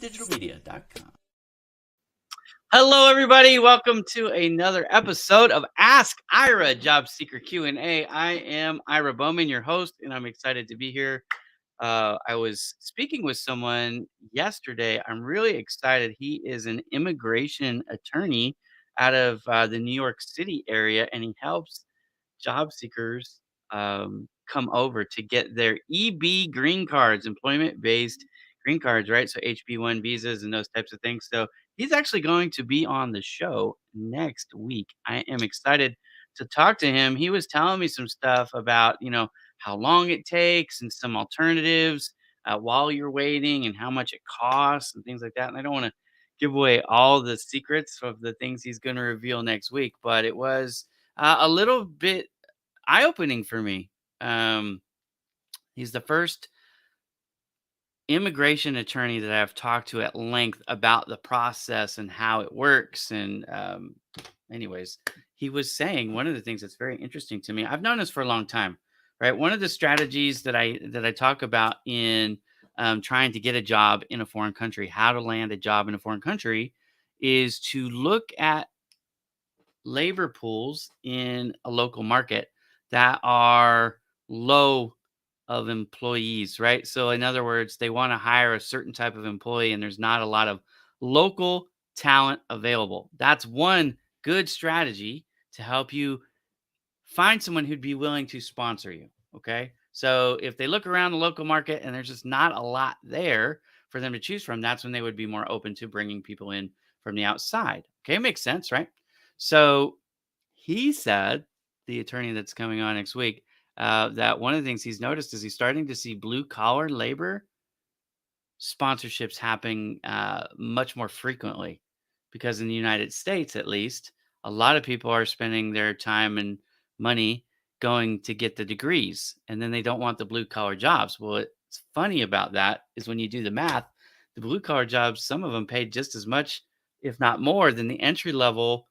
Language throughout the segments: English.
digitalmedia.com. Hello, everybody. Welcome to another episode of Ask Ira Job Seeker Q&A. I am Ira Bowman, your host, and I'm excited to be here. I was speaking with someone yesterday. I'm really excited. He is an immigration attorney out of the New York City area, and he helps job seekers come over to get their EB green cards, employment-based green cards, right? So HB1 visas and those types of things. So he's actually going to be on the show next week. I am excited to talk to him. He was telling me some stuff about, how long it takes and some alternatives while you're waiting and how much it costs and things like that. And I don't want to give away all the secrets of the things he's going to reveal next week, but it was a little bit eye-opening for me. He's the first immigration attorney that I've talked to at length about the process and how it works. And anyways, he was saying one of the things that's very interesting to me. I've known this for a long time, right? One of the strategies that I talk about in trying to get a job in a foreign country, how to land a job in a foreign country, is to look at labor pools in a local market that are low of employees, right? So, in other words, they want to hire a certain type of employee, and there's not a lot of local talent available. That's one good strategy to help you find someone who'd be willing to sponsor you. Okay. So, if they look around the local market and there's just not a lot there for them to choose from, that's when they would be more open to bringing people in from the outside. Okay. Makes sense, right? So, he said, the attorney that's coming on next week, that one of the things he's noticed is he's starting to see blue collar labor sponsorships happening much more frequently because in the United States, at least, a lot of people are spending their time and money going to get the degrees, and then they don't want the blue collar jobs. Well, what's funny about that is when you do the math, the blue collar jobs, some of them paid just as much, if not more, than the entry level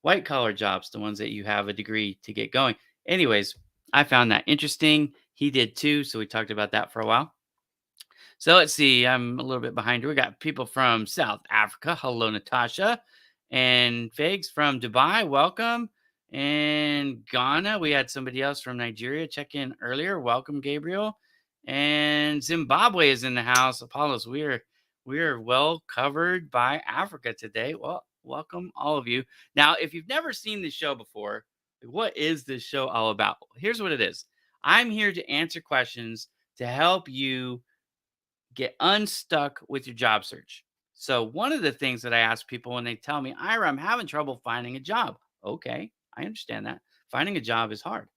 white collar jobs, the ones that you have a degree to get going. Anyways, I found that interesting. He did too. So we talked about that for a while. So let's see. I'm a little bit behind here. We got people from South Africa. Hello, Natasha. And Figs from Dubai. Welcome. And Ghana. We had somebody else from Nigeria check in earlier. Welcome, Gabriel. And Zimbabwe is in the house. Apollos, we are well covered by Africa today. Well, welcome all of you. Now, if you've never seen this show before, what is this show all about? Here's what it is. I'm here to answer questions to help you get unstuck with your job search. So, one of the things that I ask people when they tell me, Ira, I'm having trouble finding a job. Okay, I understand that. Finding a job is hard.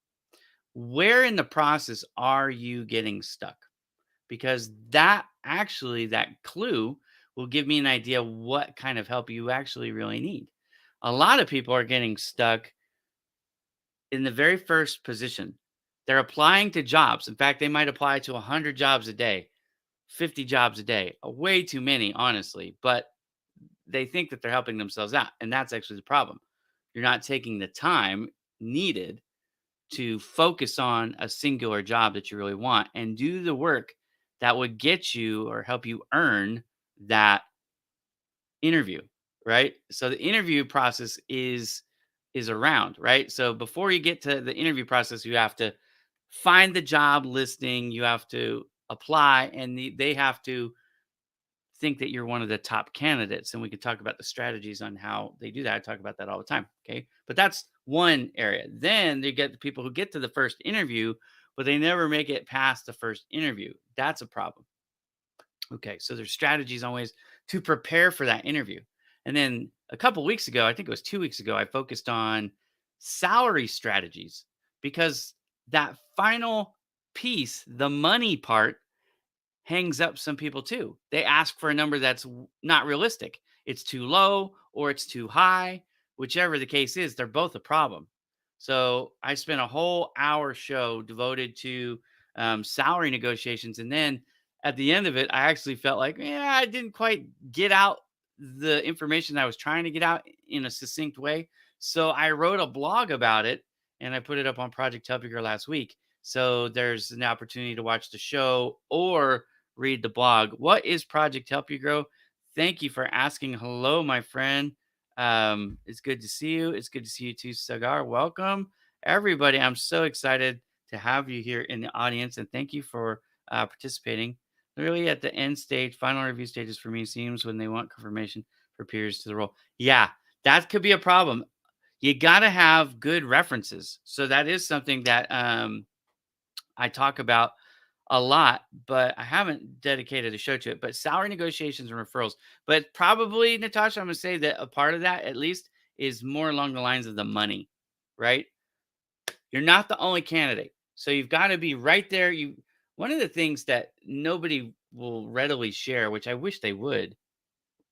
Where in the process are you getting stuck? Because that clue will give me an idea what kind of help you actually really need. A lot of people are getting stuck in the very first position. They're applying to jobs. In fact, they might apply to 100 jobs a day, 50 jobs a day, way too many, honestly, but they think that they're helping themselves out. And that's actually the problem. You're not taking the time needed to focus on a singular job that you really want and do the work that would get you or help you earn that interview, right? So the interview process is around, right? So before you get to the interview process, you have to find the job listing, you have to apply, and they have to think that you're one of the top candidates. And we could talk about the strategies on how they do that. I talk about that all the time. Okay. But that's one area. Then they get the people who get to the first interview, but they never make it past the first interview. That's a problem. Okay. So there's strategies always to prepare for that interview. And then a couple weeks ago, I think it was 2 weeks ago, I focused on salary strategies because that final piece, the money part, hangs up some people too. They ask for a number that's not realistic. It's too low or it's too high. Whichever the case is, they're both a problem. So I spent a whole hour show devoted to salary negotiations. And then at the end of it, I actually felt like, yeah, I didn't quite get out the information I was trying to get out in a succinct way. So I wrote a blog about it and I put it up on Project Help Your Girl last week. So there's an opportunity to watch the show or read the blog. What is Project Help You Grow? Thank you for asking. Hello, my friend. It's good to see you. It's good to see you too, Sagar. Welcome, everybody. I'm so excited to have you here in the audience, and thank you for participating. Really, at the end stage, final review stages for me seems when they want confirmation for peers to the role. Yeah, that could be a problem. You got to have good references. So that is something that I talk about a lot, but I haven't dedicated a show to it. But salary negotiations and referrals. But probably, Natasha, I'm going to say that a part of that, at least, is more along the lines of the money, right? You're not the only candidate. So you've got to be right there. One of the things that nobody will readily share, which I wish they would,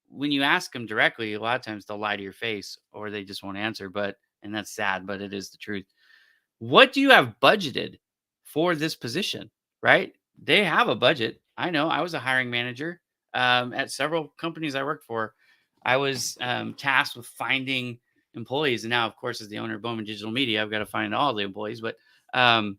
when you ask them directly, a lot of times they'll lie to your face or they just won't answer. But and that's sad, but it is the truth. What do you have budgeted for this position, right? They have a budget. I know I was a hiring manager at several companies I worked for. I was tasked with finding employees. And now, of course, as the owner of Bowman Digital Media, I've got to find all the employees. But um,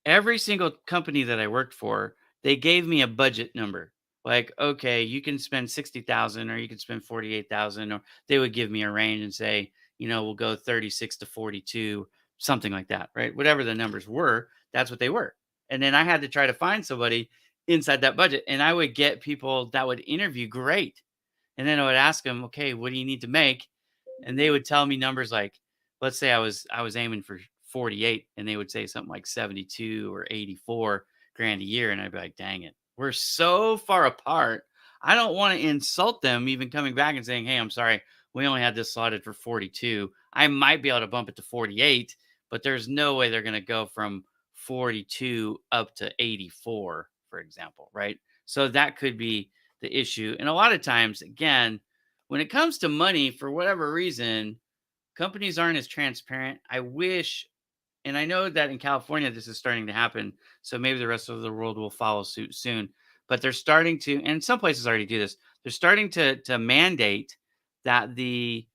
every single company that I worked for, they gave me a budget number. Like, okay, you can spend 60,000 or you can spend 48,000, or they would give me a range and say, we'll go 36 to 42, something like that, right? Whatever the numbers were, that's what they were. And then I had to try to find somebody inside that budget. And I would get people that would interview great. And then I would ask them, okay, what do you need to make? And they would tell me numbers like, let's say I was aiming for 48 and they would say something like 72 or 84 grand a year. And I'd be like, dang it, we're so far apart. I don't want to insult them even coming back and saying, hey, I'm sorry, we only had this slotted for 42. I might be able to bump it to 48, but there's no way they're going to go from 42 up to 84, for example, right? So that could be the issue. And a lot of times, again, when it comes to money, for whatever reason, companies aren't as transparent. I wish, and I know that in California this is starting to happen, so maybe the rest of the world will follow suit soon. But they're starting to, and some places already do this. They're starting to mandate that the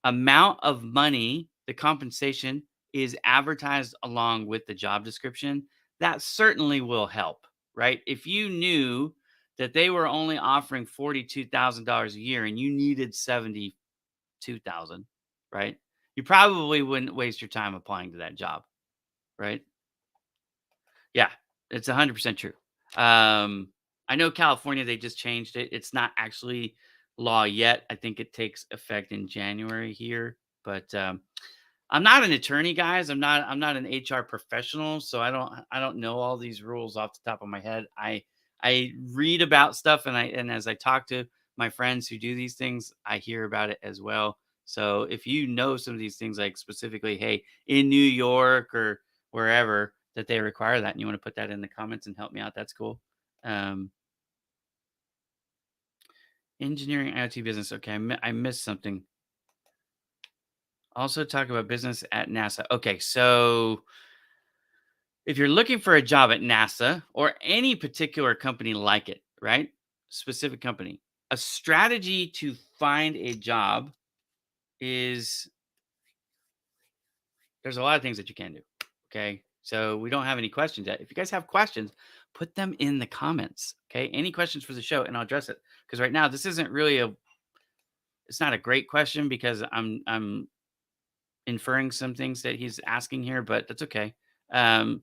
amount of money, the compensation, is advertised along with the job description. That certainly will help, right? If you knew that they were only offering $42,000 a year and you needed 72,000, right? You probably wouldn't waste your time applying to that job, right? Yeah, it's 100% true. I know California, they just changed it. It's not actually law yet. I think it takes effect in January here, but I'm not an attorney, guys. I'm not an HR professional, so I don't know all these rules off the top of my head. I read about stuff and as I talk to my friends who do these things, I hear about it as well. So if you know some of these things, like specifically, hey, in New York or wherever that they require that, and you want to put that in the comments and help me out, that's cool. Um, Engineering IoT business. Okay, I missed something. Also talk about business at NASA. Okay, so if you're looking for a job at NASA or any particular company like it, right? Specific company, a strategy to find a job is there's a lot of things that you can do. Okay. So we don't have any questions yet. If you guys have questions, put them in the comments. Okay. Any questions for the show and I'll address it. Because right now this isn't really it's not a great question because I'm inferring some things that he's asking here, but that's okay. Um,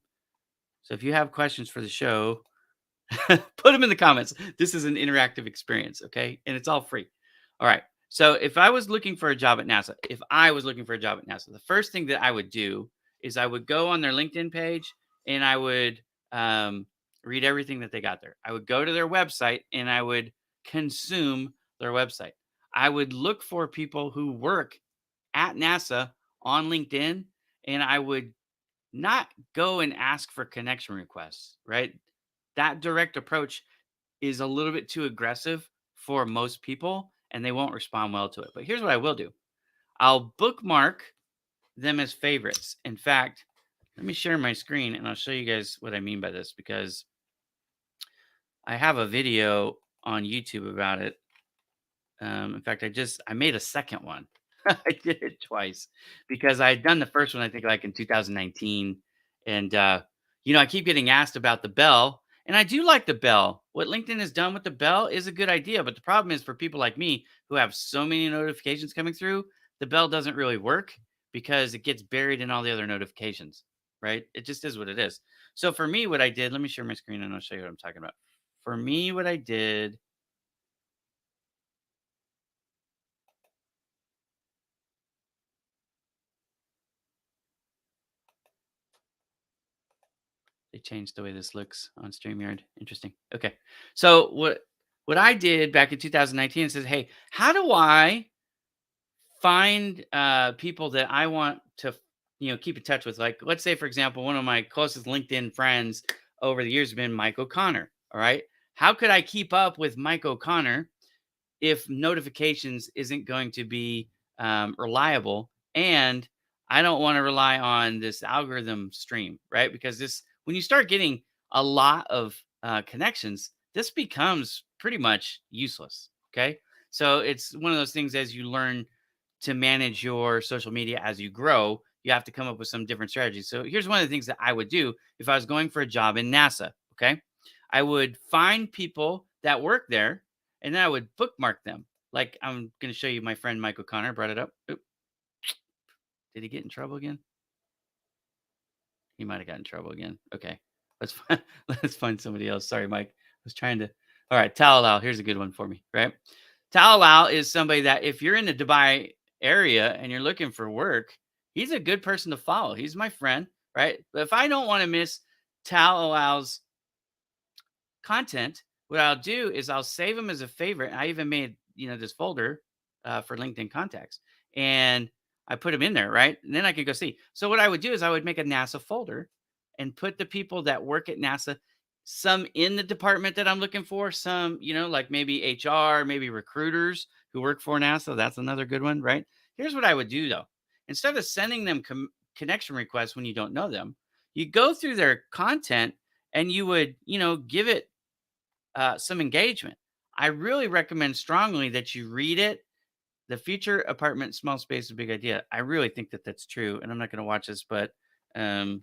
so if you have questions for the show, put them in the comments. This is an interactive experience, okay? And it's all free. All right. So if I was looking for a job at NASA, the first thing that I would do is I would go on their LinkedIn page and I would read everything that they got there. I would go to their website and I would consume their website. I would look for people who work at NASA on LinkedIn and I would not go and ask for connection requests, right? That direct approach is a little bit too aggressive for most people and they won't respond well to it. But here's what I will do. I'll bookmark them as favorites. In fact, let me share my screen and I'll show you guys what I mean by this because I have a video on YouTube about it. In fact, I made a second one. I did it twice because I had done the first one, I think like in 2019. And, I keep getting asked about the bell. And I do like the bell. What LinkedIn has done with the bell is a good idea. But the problem is for people like me who have so many notifications coming through, the bell doesn't really work because it gets buried in all the other notifications, right? It just is what it is. So for me, what I did, let me share my screen and I'll show you what I'm talking about. For me, what I did, they changed the way this looks on StreamYard. Interesting. Okay. So what I did back in 2019 says, hey, how do I find people that I want to, keep in touch with? Like, let's say, for example, one of my closest LinkedIn friends over the years has been Mike O'Connor. All right. How could I keep up with Mike O'Connor if notifications isn't going to be reliable, and I don't want to rely on this algorithm stream, right? Because this, when you start getting a lot of connections, this becomes pretty much useless. Okay. So it's one of those things as you learn to manage your social media as you grow, you have to come up with some different strategies. So here's one of the things that I would do if I was going for a job in NASA. Okay. I would find people that work there and then I would bookmark them. Like I'm going to show you my friend Mike O'Connor brought it up. Oop, did he get in trouble again? He might have got in trouble again. Okay. Let's find, let's find somebody else. Sorry, Mike. I was trying to. All right. Talal. Here's a good one for me, right? Talal is somebody that if you're in the Dubai area and you're looking for work, he's a good person to follow. He's my friend, right? But if I don't want to miss Talal's content, what I'll do is I'll save them as a favorite. I even made, this folder for LinkedIn contacts and I put them in there, right? And then I could go see. So what I would do is I would make a NASA folder and put the people that work at NASA, some in the department that I'm looking for, some, like maybe HR, maybe recruiters who work for NASA. That's another good one, right? Here's what I would do though. Instead of sending them connection requests when you don't know them, you go through their content and you would, give it some engagement. I really recommend strongly that you read it. The future apartment, small space, a big idea. I really think that that's true. And I'm not going to watch this, but um,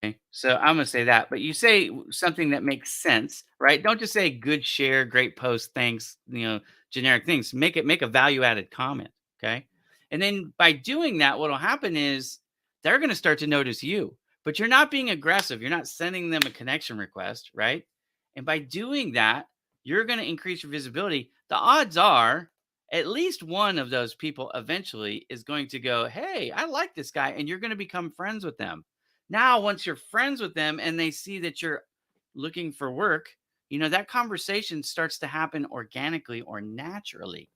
okay, so I'm gonna say that, but you say something that makes sense, right? Don't just say good share, great post, thanks, generic things. Make a value added comment, okay? And then by doing that, what'll happen is they're gonna start to notice you, but you're not being aggressive. You're not sending them a connection request, right? And by doing that, you're gonna increase your visibility. The odds are at least one of those people eventually is going to go, hey, I like this guy, and you're gonna become friends with them. Now, once you're friends with them and they see that you're looking for work, that conversation starts to happen organically or naturally.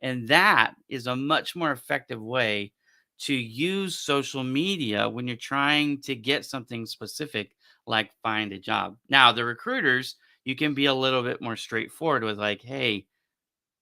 And that is a much more effective way to use social media when you're trying to get something specific, like find a job. Now, the recruiters, you can be a little bit more straightforward with, like, hey,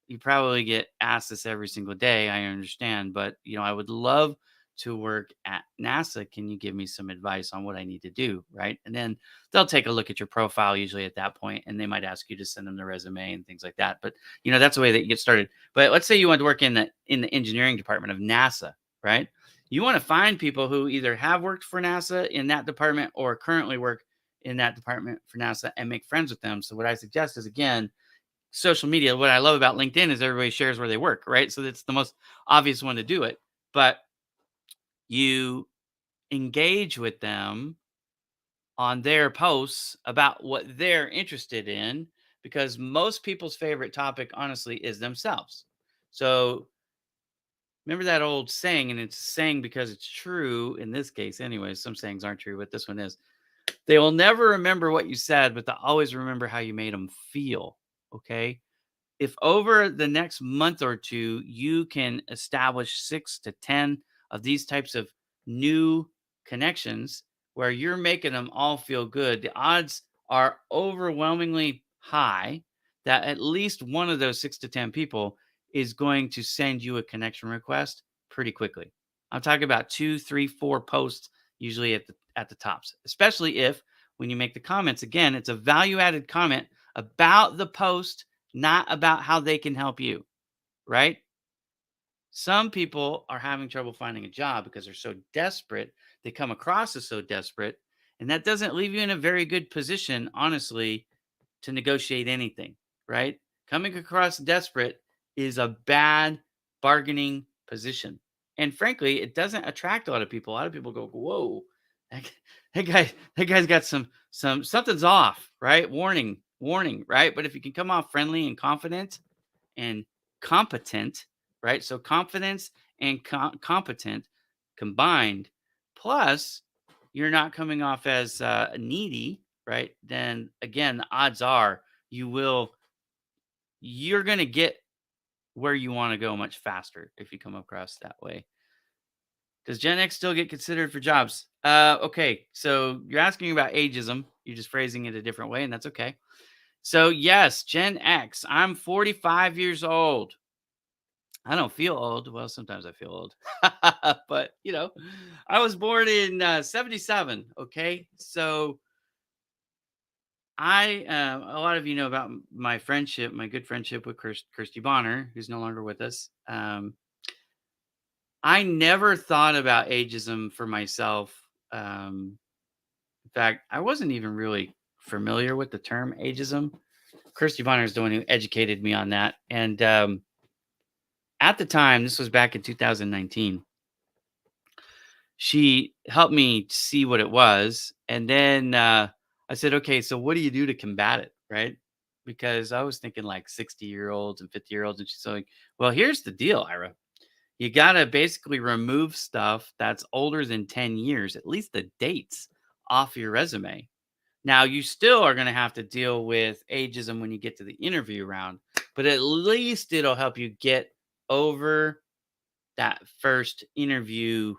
you probably get asked this every single day. I understand, but I would love to work at NASA. Can you give me some advice on what I need to do? Right. And then they'll take a look at your profile usually at that point, and they might ask you to send them the resume and things like that. But that's the way that you get started. But let's say you want to work in the engineering department of NASA, right? You want to find people who either have worked for NASA in that department or currently work in that department for NASA and make friends with them. So what I suggest is, again, social media. What I love about LinkedIn is everybody shares where they work, right? So it's the most obvious one to do it. But you engage with them on their posts about what they're interested in, because most people's favorite topic, honestly, is themselves. So remember that old saying, and it's saying because it's true in this case, anyways. Some sayings aren't true, but this one is. They will never remember what you said, but they'll always remember how you made them feel. Okay. If over the next month or two, you can establish 6 to 10 of these types of new connections where you're making them all feel good, the odds are overwhelmingly high that at least one of those 6 to 10 people is going to send you a connection request pretty quickly. I'm talking about 2, 3, 4 posts usually at the tops, especially if when you make the comments, again, it's a value added comment about the post, not about how they can help you. right? Some people are having trouble finding a job because they're so desperate. They come across as so desperate, and that doesn't leave you in a very good position, honestly, to negotiate anything, right? Coming across desperate is a bad bargaining position. And frankly, it doesn't attract a lot of people. A lot of people go, "Whoa, that, that guy's got something's off," right? Warning, warning, right? But if you can come off friendly and confident and competent, right? So confidence and competent combined, plus you're not coming off as needy, right? Then again, the odds are you will you're going to get where you want to go much faster if you come across that way. Does Gen X still get considered for jobs? Okay, so you're asking about ageism. You're just phrasing it a different way, and that's okay. So yes, Gen X. I'm 45 years old. I don't feel old. Well, sometimes I feel old, but I was born in '77. Okay, so a lot of you know about my friendship, my good friendship with Kirsty Bonner, who's no longer with us. I never thought about ageism for myself. In fact, I wasn't even really familiar with the term ageism. Kirsty Bonner is the one who educated me on that, and at the time, this was back in 2019. She helped me see what it was, and then, I said, "Okay, so what do you do to combat it?" Right? Because I was thinking like 60-year-olds and 50-year-olds, and she's like, "Well, here's the deal, Ira. You gotta basically remove stuff that's older than 10 years, at least the dates, off your resume. Now, you still are gonna have to deal with ageism when you get to the interview round, but at least it'll help you get over that first interview,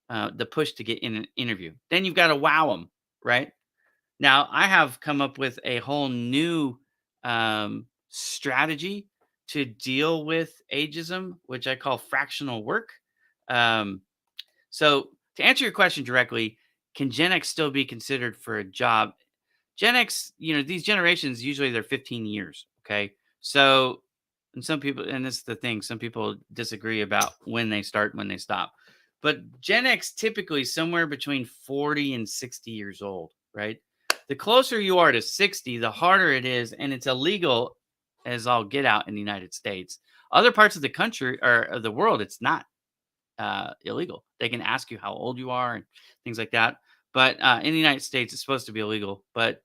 the push to get in an interview. Then you've got to wow them, right? Now, I have come up with a whole new strategy to deal with ageism, which I call fractional work. Um, so, to answer your question directly, can Gen X still be considered for a job? Gen X, these generations usually they're 15 years. Okay. So, and some people, and this is the thing, some people disagree about when they start, when they stop. But Gen X typically somewhere between 40 and 60 years old, right? The closer you are to 60, the harder it is. And it's illegal as all get out in the United States. Other parts of the country or of the world, it's not illegal. They can ask you how old you are and things like that. But in the United States, it's supposed to be illegal. But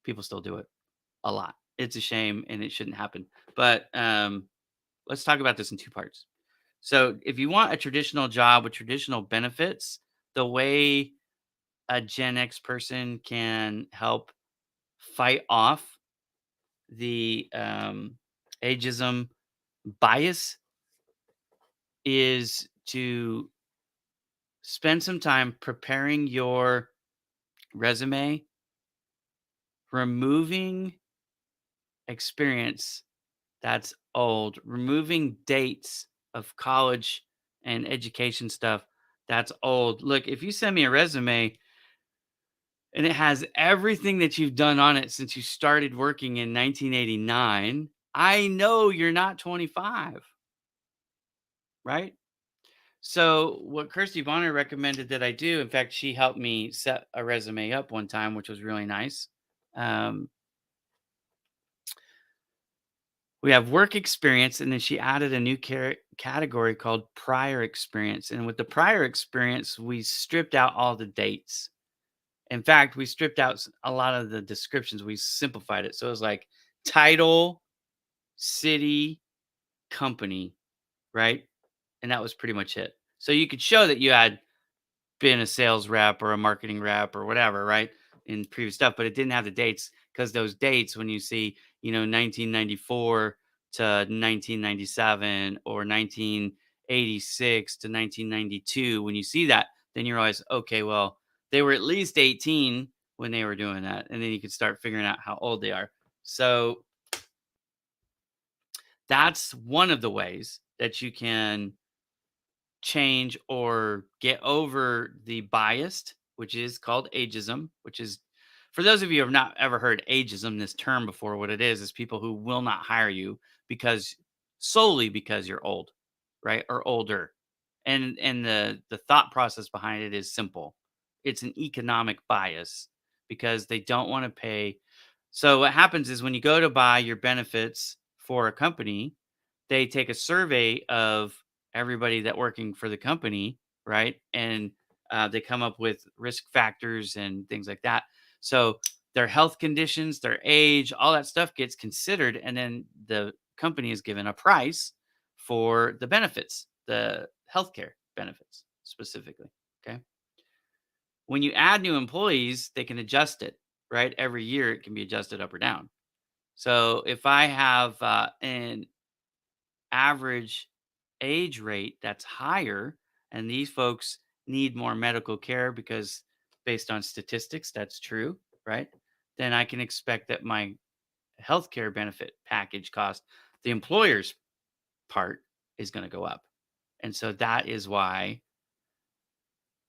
people still do it a lot. It's a shame and it shouldn't happen. But let's talk about this in two parts. So, if you want a traditional job with traditional benefits, the way a Gen X person can help fight off the ageism bias is to spend some time preparing your resume, removing experience that's old, removing dates of college and education stuff that's old. Look, if you send me a resume and it has everything that you've done on it since you started working in 1989, I know you're not 25, right? So, what Kirsty Bonner recommended that I do, in fact, she helped me set a resume up one time, which was really nice. Um, We have work experience, and then she added a new category called prior experience. And with the prior experience, we stripped out all the dates. In fact, we stripped out a lot of the descriptions. We simplified it. So it was like title, city, company, right? And that was pretty much it. So you could show that you had been a sales rep or a marketing rep or whatever, right? In previous stuff, but it didn't have the dates because those dates, when you see, 1994 to 1997 or 1986 to 1992, when you see that, then you realize, okay, well, they were at least 18 when they were doing that. And then you can start figuring out how old they are. So that's one of the ways that you can change or get over the biased, which is called ageism, which is for those of you who have not ever heard ageism, this term before, what it is people who will not hire you because solely because you're old, right? Or older. And the thought process behind it is simple. It's an economic bias because they don't want to pay. So what happens is when you go to buy your benefits for a company, they take a survey of everybody that working for the company, right? And they come up with risk factors and things like that. So their health conditions, their age, all that stuff gets considered, and then the company is given a price for the benefits, the healthcare benefits specifically. Okay. When you add new employees, they can adjust it, right? Every year it can be adjusted up or down. So if I have an average age rate that's higher, and these folks need more medical care because based on statistics, that's true, right? Then I can expect that my healthcare benefit package cost, the employer's part, is going to go up. And so that is why,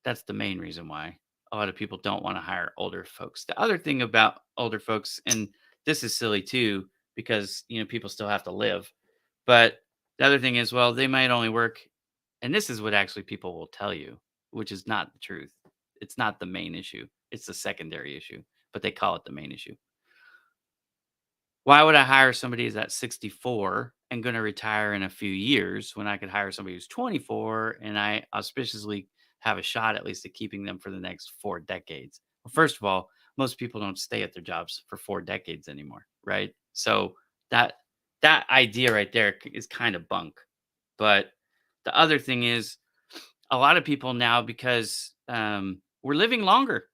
that's the main reason why a lot of people don't want to hire older folks. The other thing about older folks, and this is silly too, because people still have to live. But the other thing is, well, they might only work, and this is what actually people will tell you, which is not the truth. It's not the main issue. It's the secondary issue, but they call it the main issue. Why would I hire somebody who's at 64 and going to retire in a few years when I could hire somebody who's 24 and I auspiciously have a shot at least at keeping them for the next 4 decades? Well, first of all, most people don't stay at their jobs for 4 decades anymore, right? So that that idea right there is kind of bunk. But the other thing is, a lot of people now, because we're living longer,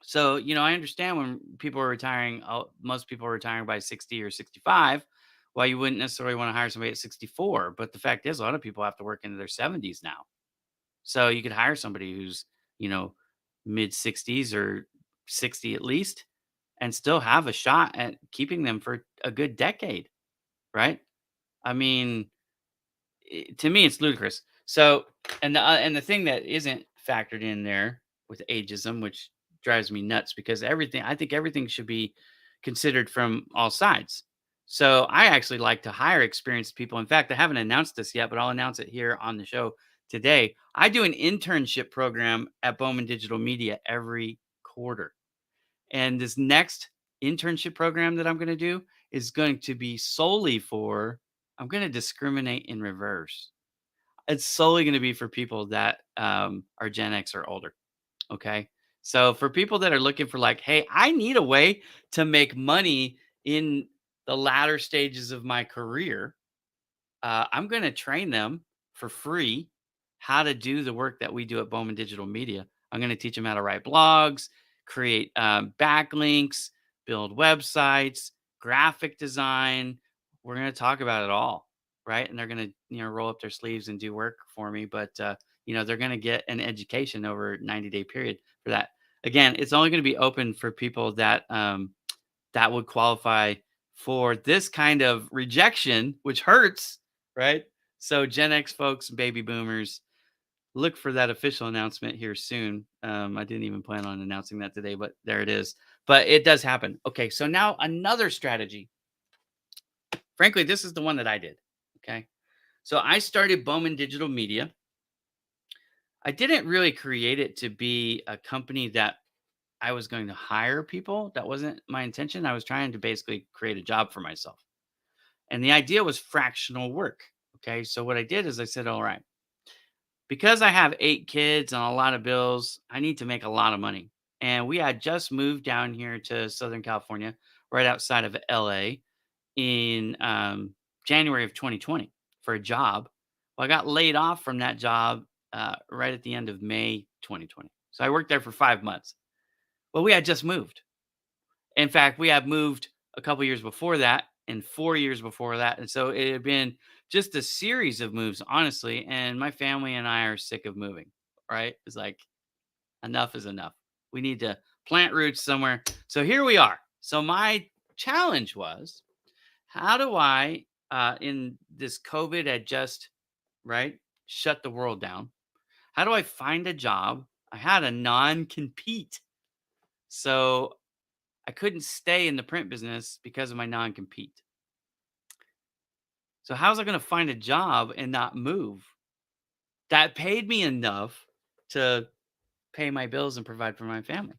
so, I understand when people are retiring, most people are retiring by 60 or 65. Why you wouldn't necessarily want to hire somebody at 64. But the fact is, a lot of people have to work into their 70s now. So you could hire somebody who's, you know, mid 60s or 60 at least, and still have a shot at keeping them for a good decade, right? I mean, to me, it's ludicrous. So, and the thing that isn't factored in there with ageism, which drives me nuts, because I think everything should be considered from all sides. So, I actually like to hire experienced people. In fact, I haven't announced this yet, but I'll announce it here on the show today. I do an internship program at Bowman Digital Media every quarter. And this next internship program that I'm going to do is going to be solely for, I'm going to discriminate in reverse. It's solely gonna be for people that, are Gen X or older, okay? So, for people that are looking for, like, "Hey, I need a way to make money in the latter stages of my career," I'm gonna train them for free how to do the work that we do at Bowman Digital Media. I'm gonna teach them how to write blogs, create, backlinks, build websites, graphic design. We're gonna talk about it all, right? And they're gonna, roll up their sleeves and do work for me, but, they're gonna get an education over a 90-day period for that. Again, it's only gonna be open for people that would qualify for this kind of rejection, which hurts, right? So Gen X folks, baby boomers, look for that official announcement here soon. I didn't even plan on announcing that today, but there it is. But it does happen. Okay, so now another strategy. Frankly, this is the one that I did. Okay, so I started Bowman Digital Media. I didn't really create it to be a company that I was going to hire people. That wasn't my intention. I was trying to basically create a job for myself. And the idea was fractional work. Okay. So what I did is I said, all right, because I have 8 kids and a lot of bills, I need to make a lot of money. And we had just moved down here to Southern California, right outside of LA, in January of 2020 for a job. Well, I got laid off from that job right at the end of May 2020. So I worked there for 5 months. Well, we had just moved. In fact, we had moved a couple years before that and 4 years before that, and so it had been just a series of moves, honestly, and my family and I are sick of moving, right? It's like, enough is enough. We need to plant roots somewhere. So here we are. So my challenge was, how do I, in this COVID had just, right, shut the world down, how do I find a job? I had a non-compete. So I couldn't stay in the print business because of my non-compete. So how's I going to find a job and not move that paid me enough to pay my bills and provide for my family?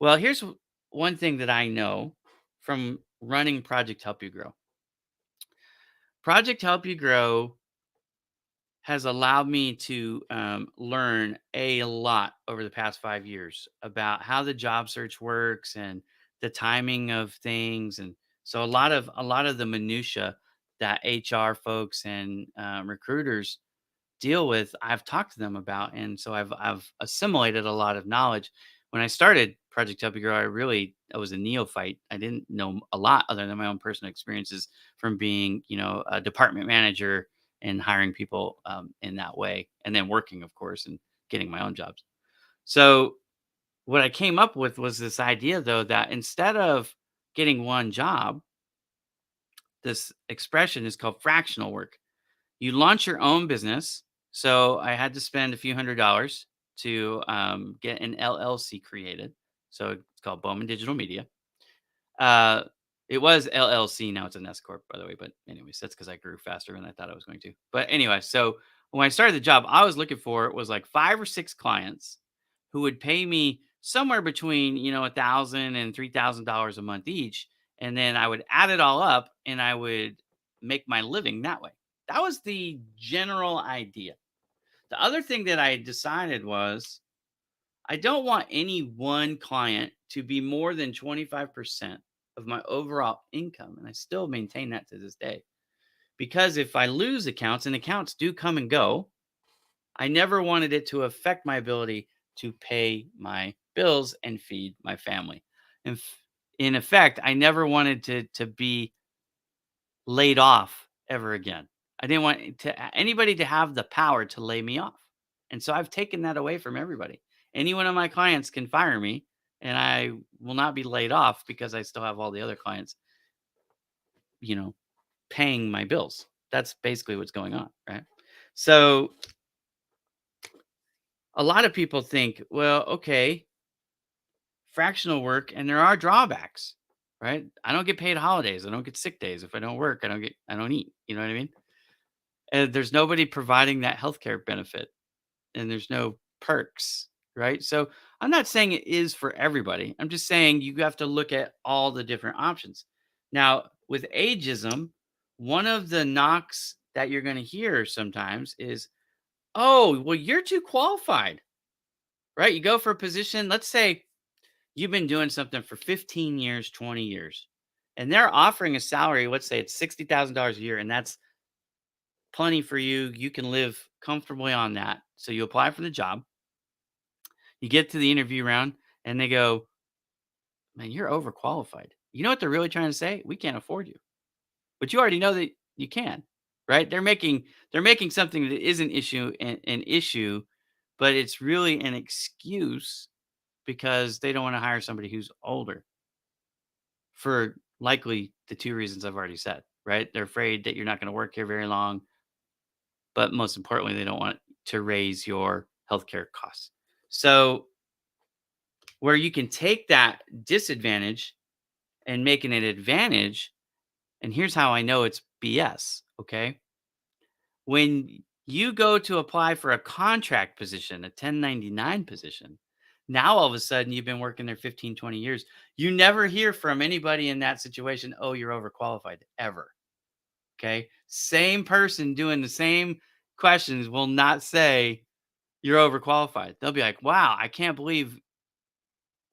Well, here's one thing that I know from running Project Help You Grow. Project Help You Grow has allowed me to learn a lot over the past 5 years about how the job search works and the timing of things, and so a lot of the minutia that HR folks and recruiters deal with, I've talked to them about, and so I've assimilated a lot of knowledge. When I started Project Help You Grow, I was a neophyte. I didn't know a lot other than my own personal experiences from being, a department manager and hiring people in that way, and then working, of course, and getting my own jobs. So what I came up with was this idea, though, that instead of getting one job, this expression is called fractional work. You launch your own business. So I had to spend a few $100s to get an LLC created. So it's called Bowman Digital Media. Uh, it was LLC. Now it's an S corp, by the way. But anyways, that's because I grew faster than I thought I was going to. But anyway, so when I started the job, I was looking for was like 5 or 6 clients who would pay me somewhere between $1,000 and $3,000 a month each, and then I would add it all up and I would make my living that way. That was the general idea. The other thing that I decided was I don't want any one client to be more than 25% of my overall income. And I still maintain that to this day. Because if I lose accounts, and accounts do come and go, I never wanted it to affect my ability to pay my bills and feed my family. And in effect, I never wanted to be laid off ever again. I didn't want anybody to have the power to lay me off. And so I've taken that away from everybody. Any one of my clients can fire me and I will not be laid off because I still have all the other clients, you know, paying my bills. That's basically what's going on, right? So a lot of people think, well, okay, fractional work, and there are drawbacks, right? I don't get paid holidays. I don't get sick days. If I don't work, I don't eat. You know what I mean? And there's nobody providing that healthcare benefit, and there's no perks, right? So I'm not saying it is for everybody. I'm just saying you have to look at all the different options. Now, with ageism, one of the knocks that you're going to hear sometimes is, oh, well, you're too qualified, right? You go for a position, let's say you've been doing something for 15 years, 20 years, and they're offering a salary, let's say it's $60,000 a year, and that's plenty for you. You can live comfortably on that. So you apply for the job, you get to the interview round, and they go, man, you're overqualified. You know what they're really trying to say? We can't afford you. But you already know that you can, right? They're making something that is an issue, but it's really an excuse because they don't want to hire somebody who's older for likely the two reasons I've already said, right? They're afraid that you're not going to work here very long, but most importantly, they don't want to raise your healthcare costs. So, where you can take that disadvantage and make it an advantage, and here's how I know it's BS, okay? When you go to apply for a contract position, a 1099 position, now all of a sudden you've been working there 15, 20 years. You never hear from anybody in that situation, oh, you're overqualified, ever. Okay. Same person doing the same questions will not say you're overqualified. They'll be like, wow, I can't believe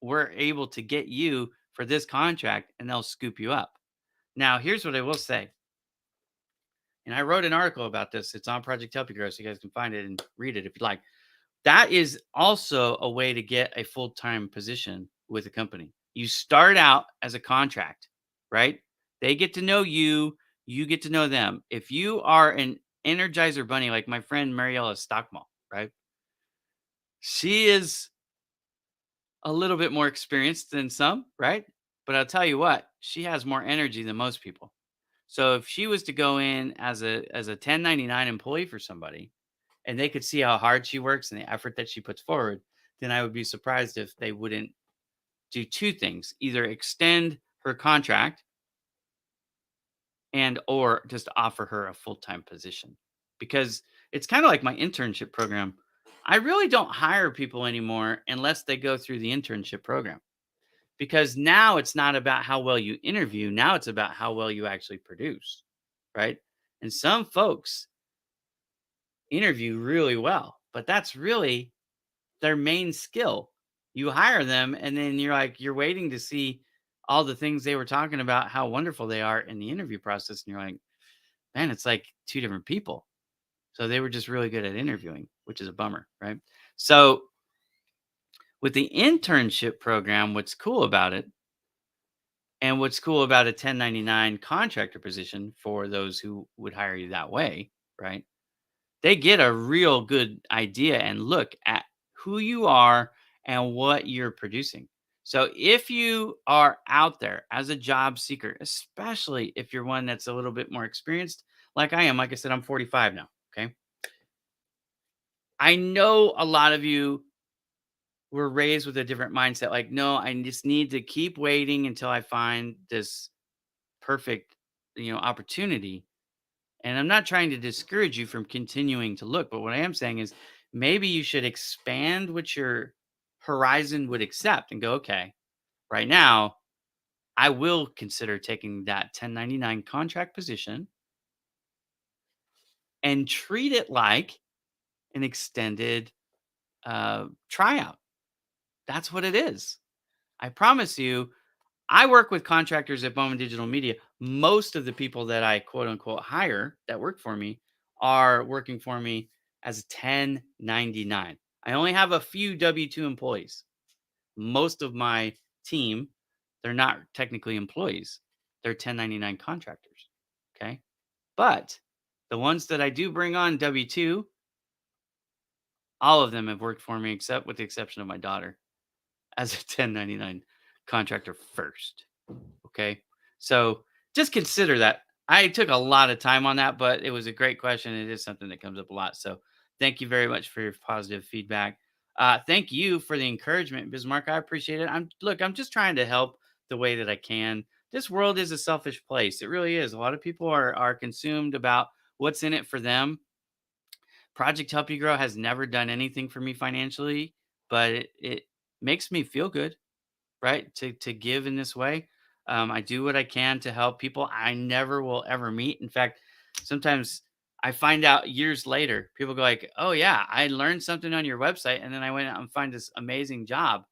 we're able to get you for this contract, and they'll scoop you up. Now, here's what I will say. And I wrote an article about this. It's on Project Help You Grow, so you guys can find it and read it if you'd like. That is also a way to get a full time position with a company. You start out as a contract, right? They get to know you, you get to know them. If you are an Energizer bunny, like my friend Mariella Stockmall, right? She is a little bit more experienced than some, right? But I'll tell you what, she has more energy than most people. So if she was to go in as a 1099 employee for somebody, and they could see how hard she works and the effort that she puts forward, then I would be surprised if they wouldn't do two things: either extend her contract and or just offer her a full-time position. Because it's kind of like my internship program. I really don't hire people anymore unless they go through the internship program. Because now it's not about how well you interview, now it's about how well you actually produce, right? And some folks interview really well, but that's really their main skill. You hire them and then you're waiting to see all the things they were talking about, how wonderful they are in the interview process. And you're like, man, it's like two different people. So they were just really good at interviewing, which is a bummer, right? So with the internship program, what's cool about it, and what's cool about a 1099 contractor position for those who would hire you that way, right? They get a real good idea and look at who you are and what you're producing. So if you are out there as a job seeker, especially if you're one that's a little bit more experienced, like I am, like I said, I'm 45 now. Okay. I know a lot of you were raised with a different mindset. Like, no, I just need to keep waiting until I find this perfect, opportunity. And I'm not trying to discourage you from continuing to look, but what I am saying is maybe you should expand what your horizon would accept and go, okay, right now, I will consider taking that 1099 contract position and treat it like an extended tryout. That's what it is. I promise you, I work with contractors at Bowman Digital Media. Most of the people that I quote unquote hire that work for me are working for me as a 1099. I only have a few W-2 employees. Most of my team, they're not technically employees. They're 1099 contractors. Okay. But the ones that I do bring on W-2, all of them have worked for me except with the exception of my daughter as a 1099 contractor first. Okay. So just consider that. I took a lot of time on that, but it was a great question. It is something that comes up a lot. So thank you very much for your positive feedback. Thank you for the encouragement, Bismarck. I appreciate it. I'm just trying to help the way that I can. This world is a selfish place. It really is. A lot of people are consumed about what's in it for them. Project Help You Grow has never done anything for me financially, but it makes me feel good, right? To give in this way. I do what I can to help people I never will ever meet. In fact, sometimes I find out years later, people go like, "Oh yeah, I learned something on your website, and then I went out and find this amazing job,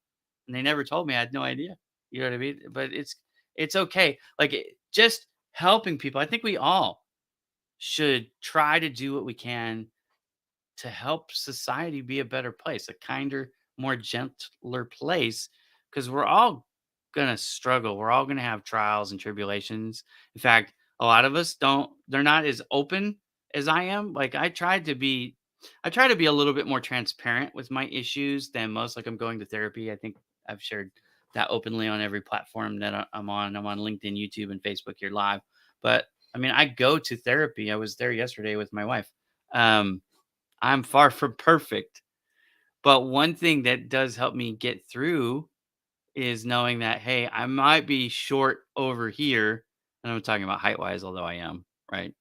and they never told me. I had no idea." You know what I mean? But it's okay. Like just helping people. I think we all should try to do what we can to help society be a better place, a kinder, more gentler place, because we're all going to struggle. We're all going to have trials and tribulations. In fact, a lot of us don't, they're not as open as I am. Like I try to be a little bit more transparent with my issues than most. Like I'm going to therapy. I think I've shared that openly on every platform that I'm on. I'm on LinkedIn, YouTube, and Facebook here live. But I mean, I go to therapy. I was there yesterday with my wife. Um, I'm far from perfect, but one thing that does help me get through is knowing that, hey, I might be short over here, and I'm talking about height wise, although I am, right?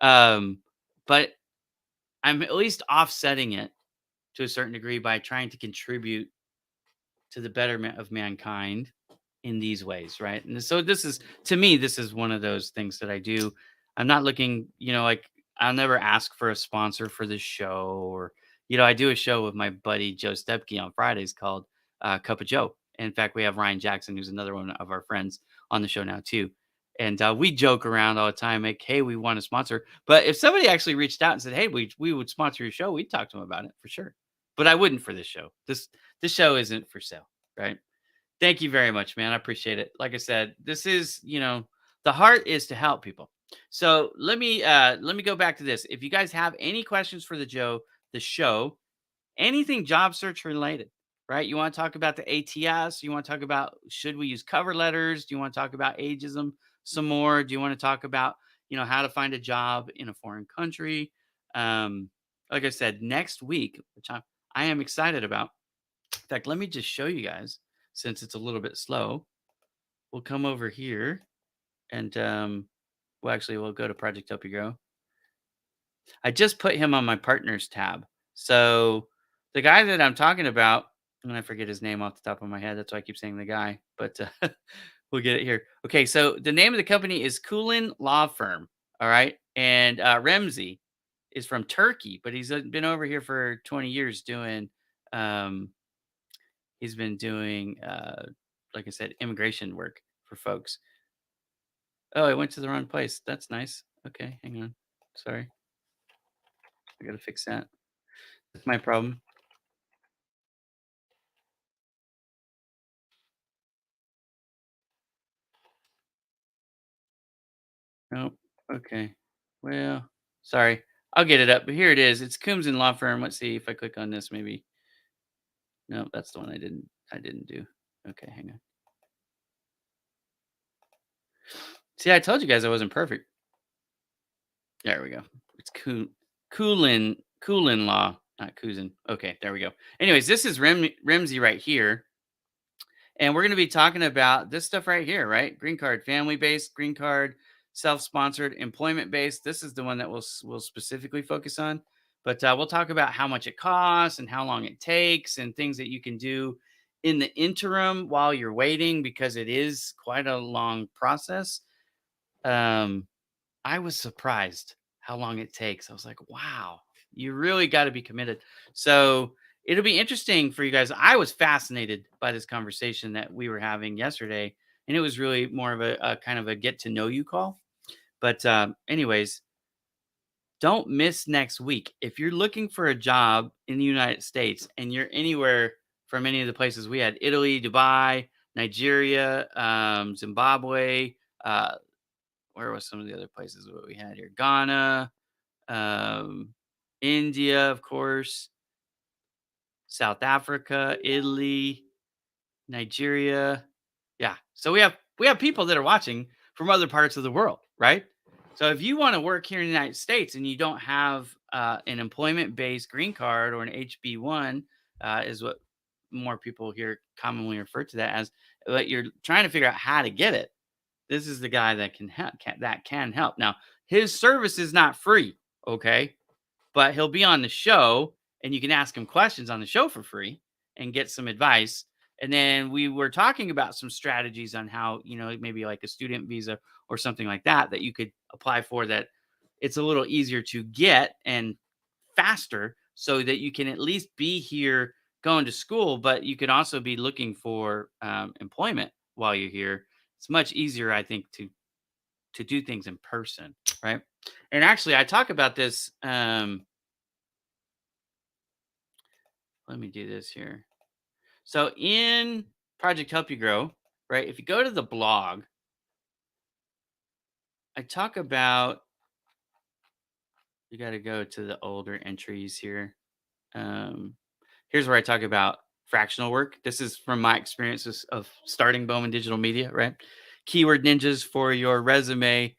Um, but I'm at least offsetting it to a certain degree by trying to contribute to the betterment of mankind in these ways, right? And so this is to me, this is one of those things that I do. I'm not looking, like I'll never ask for a sponsor for this show or, I do a show with my buddy Joe Stepke on Fridays called Cup of Joe. In fact, we have Ryan Jackson, who's another one of our friends on the show now too. And we joke around all the time, like, hey, we want to sponsor. But if somebody actually reached out and said, hey, we would sponsor your show, we'd talk to them about it for sure. But I wouldn't for this show. This show isn't for sale, right? Thank you very much, man. I appreciate it. Like I said, this is, the heart is to help people. So let me go back to this. If you guys have any questions for the show, anything job search related, right? You want to talk about the ATS? You want to talk about should we use cover letters? Do you want to talk about ageism some more? Do you want to talk about, how to find a job in a foreign country? Um, like I said, next week, which I am excited about. In fact, let me just show you guys since it's a little bit slow. We'll come over here and Well, actually, we'll go to Project Help You Grow. I just put him on my partners tab. So the guy that I'm talking about, and I forget his name off the top of my head. That's why I keep saying the guy, but we'll get it here. Okay, so the name of the company is Kulin Law Firm. All right, and Remzi is from Turkey, but he's been over here for 20 years doing. Um, he's been doing, like I said, immigration work for folks. Oh, I went to the wrong place. That's nice. Okay, hang on. Sorry, I gotta fix that. That's my problem. Nope. Okay. Well, sorry. I'll get it up. But here it is. It's Coombs and Law Firm. Let's see if I click on this. Maybe. No, that's the one I didn't do. Okay, hang on. See, I told you guys I wasn't perfect. There we go. It's Coolin Law, not Kuzin. Okay, there we go. Anyways, this is Remzi right here. And we're going to be talking about this stuff right here, right? Green card, family based, green card, self sponsored, employment based. This is the one that we'll specifically focus on. But we'll talk about how much it costs and how long it takes and things that you can do in the interim while you're waiting because it is quite a long process. Um, I was surprised how long it takes. I was like, wow, you really got to be committed. So it'll be interesting for you guys. I was fascinated by this conversation that we were having yesterday, and it was really more of a kind of a get to know you call. But, anyways, don't miss next week. If you're looking for a job in the United States and you're anywhere from any of the places we had Italy, Dubai, Nigeria, Zimbabwe, where was some of the other places what we had here? Ghana, um, India, of course, South Africa, Italy, Nigeria. Yeah. So we have people that are watching from other parts of the world, right? So if you want to work here in the United States and you don't have an employment-based green card or an HB1, is what more people here commonly refer to that as, but you're trying to figure out how to get it. This is the guy that can help. That can help. Now, his service is not free, okay? But he'll be on the show, and you can ask him questions on the show for free and get some advice. And then we were talking about some strategies on how, maybe like a student visa or something like that that you could apply for that it's a little easier to get and faster so that you can at least be here going to school, but you can also be looking for employment while you're here. It's much easier, I think, to do things in person, right? And actually, I talk about this. Let me do this here. So in Project Help You Grow, right? If you go to the blog, I talk about. You got to go to the older entries here. Um, Here's where I talk about fractional work. This is from my experiences of starting Bowman Digital Media, right? Keyword ninjas for your resume.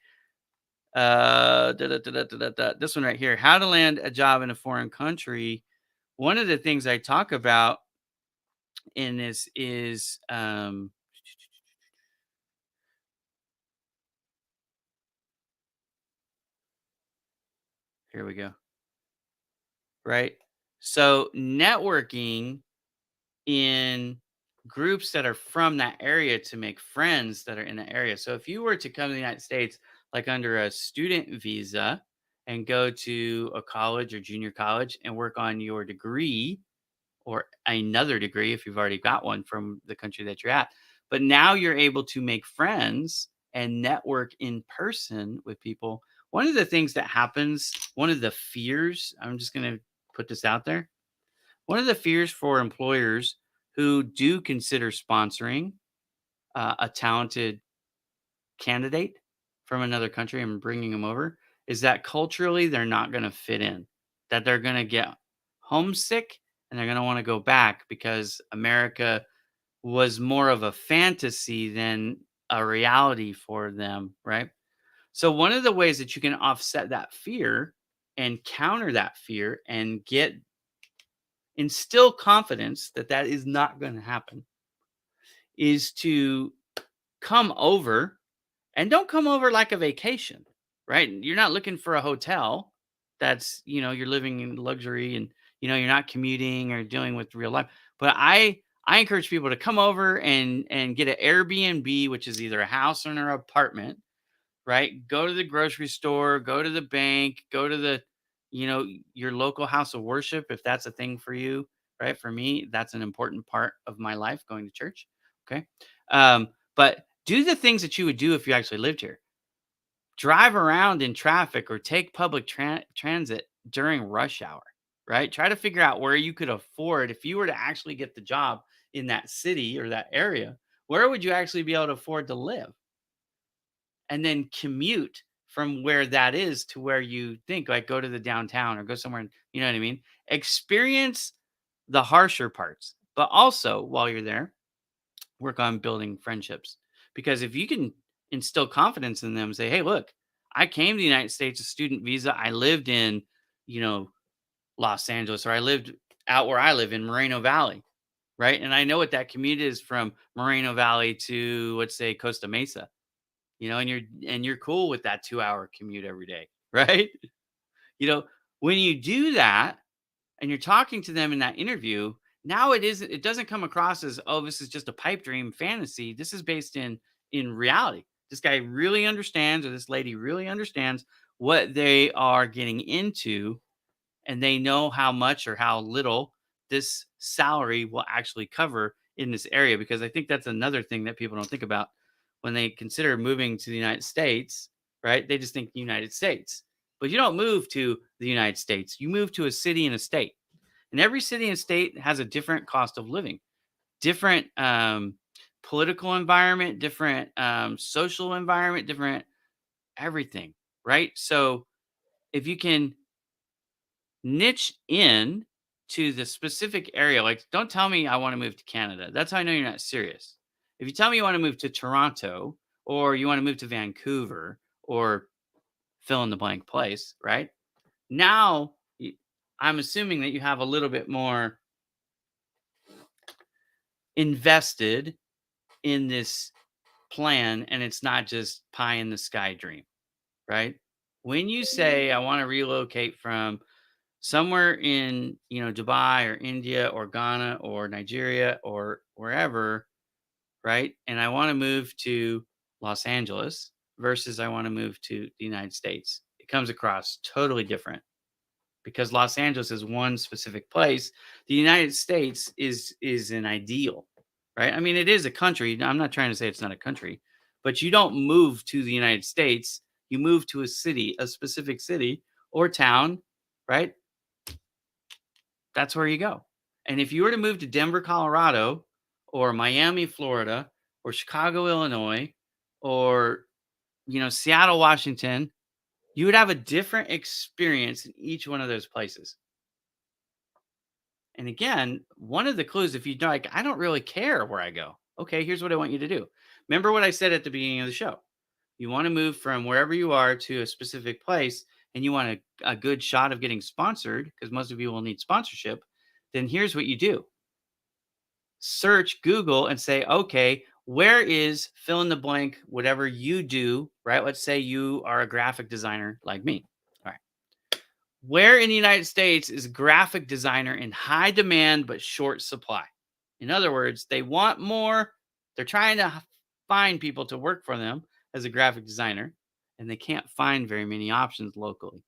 This one right here, how to land a job in a foreign country. One of the things I talk about in this is here we go. Right. So networking in groups that are from that area to make friends that are in the area. So if you were to come to the United States, like under a student visa and go to a college or junior college and work on your degree or another degree if you've already got one from the country that you're at. But now you're able to make friends and network in person with people. One of the things that happens, one of the fears, I'm just going to put this out there. One of the fears for employers who do consider sponsoring a talented candidate from another country and bringing them over is that culturally they're not going to fit in, that they're going to get homesick and they're going to want to go back because America was more of a fantasy than a reality for them, right? So, one of the ways that you can offset that fear and counter that fear and instill confidence that that is not going to happen is to come over and don't come over like a vacation. right? You're not looking for a hotel that's, you're living in luxury and, you're not commuting or dealing with real life. But I encourage people to come over and get an Airbnb, which is either a house or an apartment, right? Go to the grocery store, go to the bank, go to your local house of worship if that's a thing for you, right? For me, that's an important part of my life, going to church. Okay. But do the things that you would do if you actually lived here. Drive around in traffic or take public transit during rush hour, right? Try to figure out where you could afford if you were to actually get the job in that city or that area, where would you actually be able to afford to live? And then commute from where that is to where you think, like, go to the downtown or go somewhere, you know what I mean? Experience the harsher parts, but also while you're there, work on building friendships. Because if you can instill confidence in them, say, hey, look, I came to the United States, a student visa. I lived in, you know, Los Angeles, or I lived out where I live in Moreno Valley, right? And I know what that commute is from Moreno Valley to, let's say, Costa Mesa, and you're cool with that 2-hour commute every day, right? You know, when you do that and you're talking to them in that interview, now it doesn't come across as, oh, this is just a pipe dream fantasy. This is based in reality. This guy really understands, or this lady really understands what they are getting into, and they know how much or how little this salary will actually cover in this area. Because I think that's another thing that people don't think about when they consider moving to the United States, right? They just think United States. But you don't move to the United States. You move to a city and a state. And every city and state has a different cost of living, different political environment, different social environment, different everything, right? So if you can niche in to the specific area, like, don't tell me I want to move to Canada. That's how I know you're not serious. If you tell me you want to move to Toronto, or you want to move to Vancouver, or fill in the blank place, right? Now, I'm assuming that you have a little bit more invested in this plan, and it's not just pie in the sky dream, right? When you say I want to relocate from somewhere in, Dubai or India or Ghana or Nigeria or wherever, right? And I want to move to Los Angeles versus I want to move to the United States. It comes across totally different, because Los Angeles is one specific place. The United States is an ideal, right? I mean, it is a country. I'm not trying to say it's not a country, but you don't move to the United States. You move to a city, a specific city or town, right? That's where you go. And if you were to move to Denver, Colorado, or Miami, Florida, or Chicago, Illinois, or Seattle, Washington, you would have a different experience in each one of those places. And again, one of the clues, if you don't, like, I don't really care where I go. Okay, here's what I want you to do. Remember what I said at the beginning of the show. You want to move from wherever you are to a specific place, and you want a good shot of getting sponsored, because most of you will need sponsorship. Then here's what you do: search Google and say, okay, where is fill in the blank, whatever you do, right? Let's say you are a graphic designer like me. All right. Where in the United States is graphic designer in high demand but short supply? In other words, they want more. They're trying to find people to work for them as a graphic designer, and they can't find very many options locally.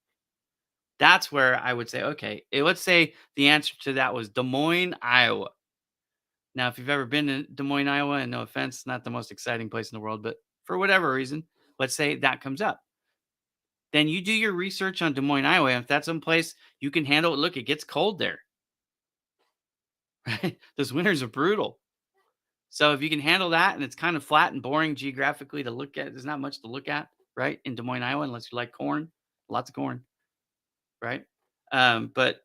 That's where I would say, okay, let's say the answer to that was Des Moines, Iowa. Now, if you've ever been to Des Moines, Iowa, and no offense, it's not the most exciting place in the world, but for whatever reason, let's say that comes up. Then you do your research on Des Moines, Iowa. And if that's some place you can handle it, look, it gets cold there, right? Those winters are brutal. So if you can handle that, and it's kind of flat and boring geographically to look at, there's not much to look at, right? In Des Moines, Iowa, unless you like corn, lots of corn, right? But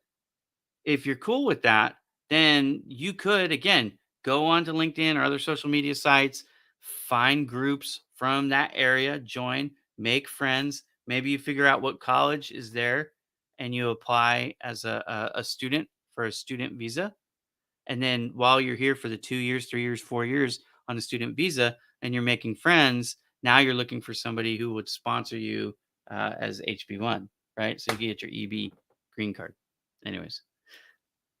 if you're cool with that, then you could, again, go on to LinkedIn or other social media sites, find groups from that area, join, make friends. Maybe you figure out what college is there and you apply as a student for a student visa. And then while you're here for the 2 years, 3 years, 4 years on a student visa and you're making friends, now you're looking for somebody who would sponsor you as HB1, right? So you can get your EB green card. Anyways,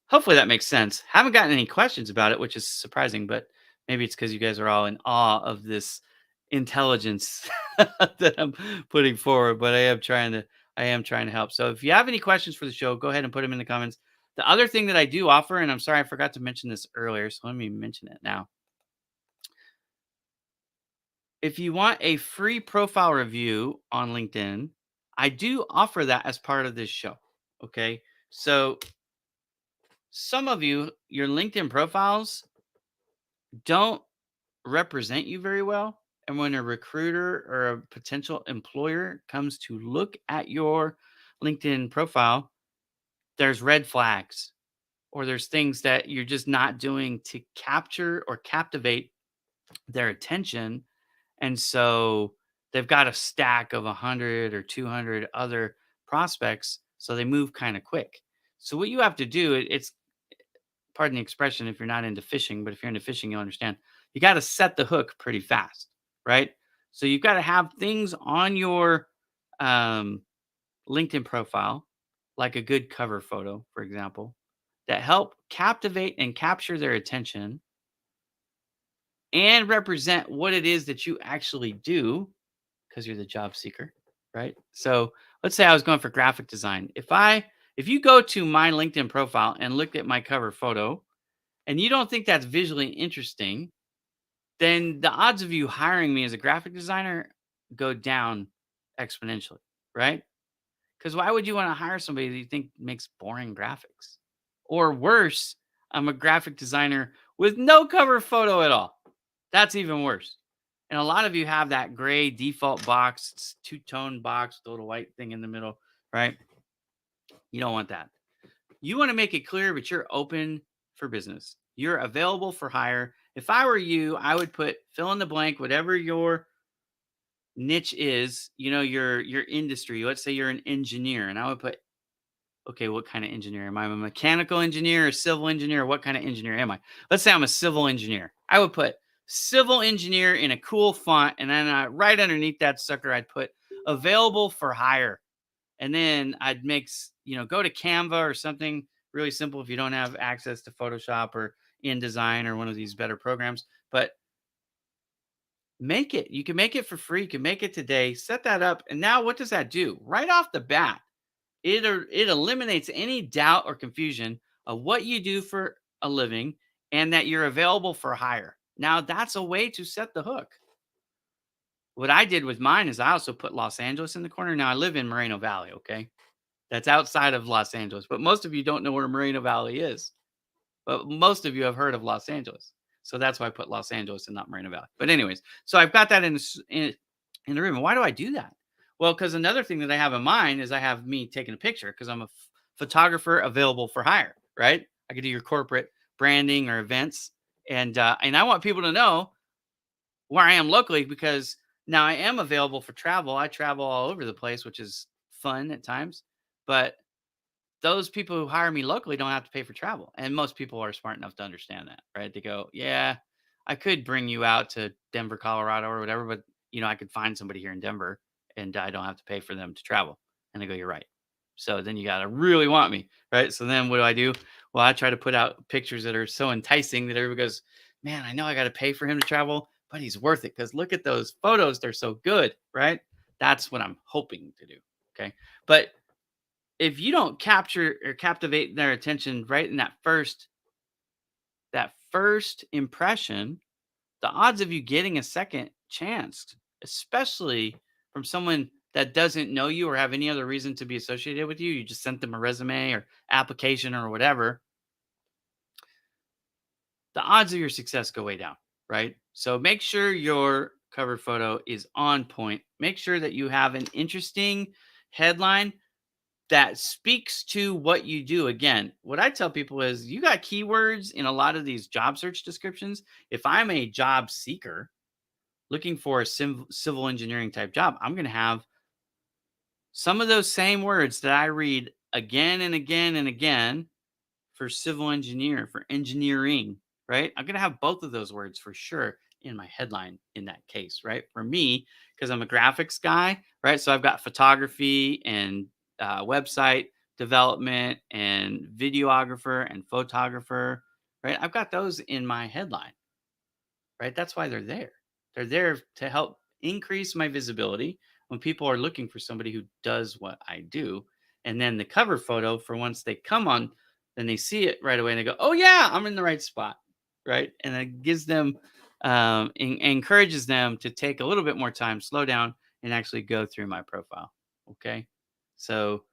hopefully that makes sense. Haven't gotten any questions about it, which is surprising, but maybe it's because you guys are all in awe of this intelligence that I'm putting forward. But I am trying to help. So if you have any questions for the show, go ahead and put them in the comments. The other thing that I do offer, and I'm sorry I forgot to mention this earlier, so let me mention it now. If you want a free profile review on LinkedIn, I do offer that as part of this show. Okay. So some of you, your LinkedIn profiles don't represent you very well. And when a recruiter or a potential employer comes to look at your LinkedIn profile, there's red flags or there's things that you're just not doing to capture or captivate their attention. And so they've got a stack of 100 or 200 other prospects. So they move kind of quick. So what you have to do, it's pardon the expression if you're not into fishing, but if you're into fishing, you'll understand. You got to set the hook pretty fast, right? So you've got to have things on your um, LinkedIn profile, like a good cover photo, for example, that help captivate and capture their attention and represent what it is that you actually do because you're the job seeker, right? So let's say I was going for graphic design. If you go to my LinkedIn profile and look at my cover photo and you don't think that's visually interesting, then the odds of you hiring me as a graphic designer go down exponentially, right? Because why would you want to hire somebody that you think makes boring graphics? Or worse, I'm a graphic designer with no cover photo at all. That's even worse. And a lot of you have that gray default box, two-tone box with a little white thing in the middle, right? You don't want that. You want to make it clear, but you're open for business. You're available for hire. If I were you, I would put fill in the blank, whatever your niche is, your industry. Let's say you're an engineer, and I would put, okay, what kind of engineer am I? I'm a mechanical engineer, a civil engineer. What kind of engineer am I? Let's say I'm a civil engineer. I would put civil engineer in a cool font, and then right underneath that sucker, I'd put available for hire. And then I'd go to Canva or something really simple if you don't have access to Photoshop or InDesign or one of these better programs. But make it. You can make it for free. You can make it today. Set that up. And now what does that do? Right off the bat, it eliminates any doubt or confusion of what you do for a living and that you're available for hire. Now that's a way to set the hook. What I did with mine is I also put Los Angeles in the corner. Now I live in Moreno Valley, okay? That's outside of Los Angeles, but most of you don't know where Moreno Valley is. But most of you have heard of Los Angeles. So that's why I put Los Angeles and not Moreno Valley. But anyways, so I've got that in the room. And why do I do that? Well, because another thing that I have in mind is I have me taking a picture because I'm a photographer available for hire, right? I could do your corporate branding or events. And I want people to know where I am locally because now I am available for travel. I travel all over the place, which is fun at times. But those people who hire me locally don't have to pay for travel. And most people are smart enough to understand that, right? They go, yeah, I could bring you out to Denver, Colorado or whatever, but I could find somebody here in Denver and I don't have to pay for them to travel. And I go, you're right. So then you got to really want me, right? So then what do? Well, I try to put out pictures that are so enticing that everybody goes, man, I know I got to pay for him to travel, but he's worth it because look at those photos. They're so good, right? That's what I'm hoping to do. Okay. But if you don't capture or captivate their attention right in that first impression, the odds of you getting a second chance, especially from someone that doesn't know you or have any other reason to be associated with you, you just sent them a resume or application or whatever, the odds of your success go way down, right? So make sure your cover photo is on point. Make sure that you have an interesting headline that speaks to what you do. Again, what I tell people is you got keywords in a lot of these job search descriptions. If I'm a job seeker looking for a civil engineering type job, I'm going to have some of those same words that I read again and again and again for civil engineer, for engineering, right? I'm going to have both of those words for sure in my headline in that case, right? For me, because I'm a graphics guy, right? So I've got photography and website development and videographer and photographer, right? I've got those in my headline, right? That's why they're there. They're there to help increase my visibility when people are looking for somebody who does what I do. And then the cover photo for once they come on, then they see it right away and they go, "Oh yeah, I'm in the right spot," right? And it gives them, encourages them to take a little bit more time, slow down, and actually go through my profile. Okay, so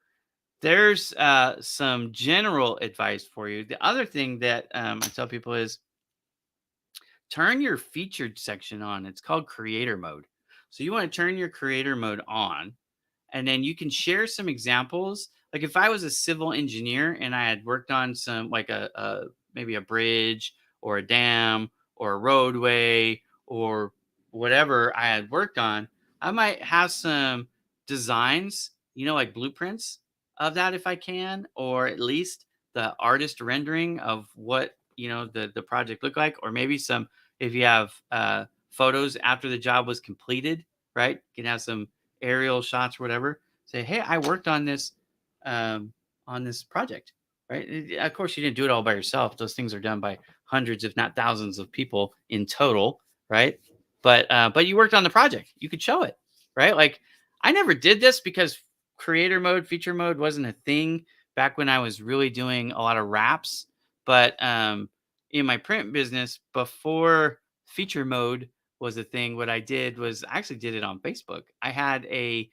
there's some general advice for you. The other thing that I tell people is turn your featured section on. It's called creator mode. So you want to turn your creator mode on, and then you can share some examples. Like if I was a civil engineer and I had worked on some like a maybe a bridge or a dam or a roadway or whatever I had worked on, I might have some designs, like blueprints of that if I can, or at least the artist rendering of what the project looked like, or maybe some if you have photos after the job was completed, right? You can have some aerial shots, or whatever. Say, hey, I worked on this project, right? Of course, you didn't do it all by yourself. Those things are done by hundreds, if not thousands, of people in total, right? But you worked on the project. You could show it, right? Like I never did this because creator mode, feature mode wasn't a thing back when I was really doing a lot of raps. But in my print business, before feature mode was a thing, what I did was I actually did it on Facebook. I had a